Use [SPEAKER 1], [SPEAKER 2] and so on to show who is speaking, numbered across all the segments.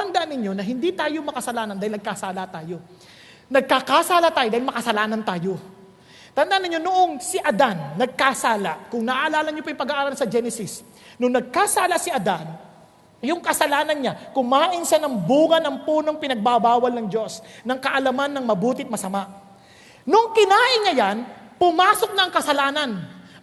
[SPEAKER 1] Tatandaan ninyo na hindi tayo makasalanan dahil nagkasala tayo. Nagkakasala tayo dahil makasalanan tayo. Tandaan ninyo, noong si Adan nagkasala, kung naalala niyo pa yung pag-aaral sa Genesis, nung nagkasala si Adan, yung kasalanan niya, kumain siya ng bunga ng punong pinagbabawal ng Diyos, ng kaalaman ng mabuti at masama. Nung kinain niya yan, pumasok na ang kasalanan.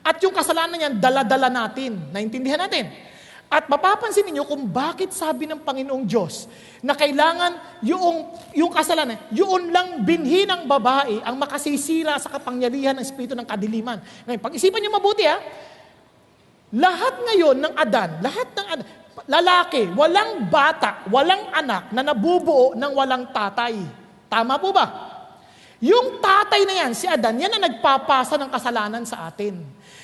[SPEAKER 1] At yung kasalanan niyan, dala-dala natin. Naintindihan natin. At mapapansin niyo kung bakit sabi ng Panginoong Diyos na kailangan yung kasalanan, yun lang binhi ng babae ang makasisira sa kapangyarihan ng espiritu ng kadiliman. Ngayon, pag-isipan niyo mabuti lahat ngayon ng Adan, lalaki, walang bata, walang anak na nabubuo ng walang tatay. Tama po ba? Yung tatay na yan, si Adan, yan ang nagpapasa ng kasalanan sa atin.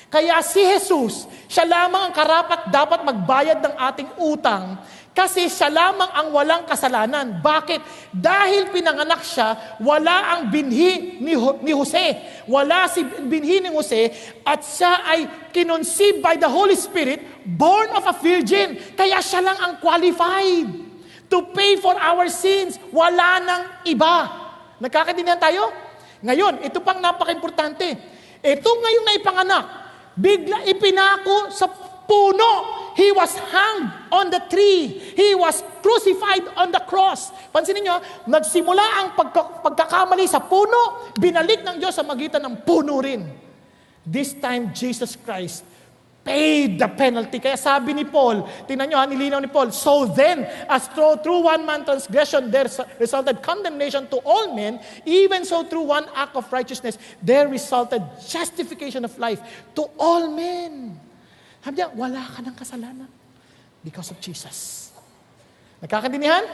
[SPEAKER 1] Kaya si Jesus, siya lamang ang karapat dapat magbayad ng ating utang kasi siya lamang ang walang kasalanan. Bakit? Dahil pinanganak siya, wala ang binhi ni Jose. Wala si binhi ni Jose at siya ay kinonceive by the Holy Spirit, born of a virgin. Kaya siya lang ang qualified to pay for our sins. Wala nang iba. Nagkakaintindihan tayo? Ngayon, ito pang napaka-importante. Ito ngayong naipanganak, bigla ipinako sa puno. He was hanged on the tree. He was crucified on the cross. Pansinin nyo, nagsimula ang pagkakamali sa puno, binalik ng Diyos sa magitan ng puno rin. This time, Jesus Christ paid the penalty. Kaya sabi ni Paul, tingnan nyo nilinaw ni Paul, so then, as through one man transgression, there resulted condemnation to all men, even so through one act of righteousness, there resulted justification of life to all men. Sabi niya, wala ka ng kasalanan because of Jesus. Nagkakaintindihan?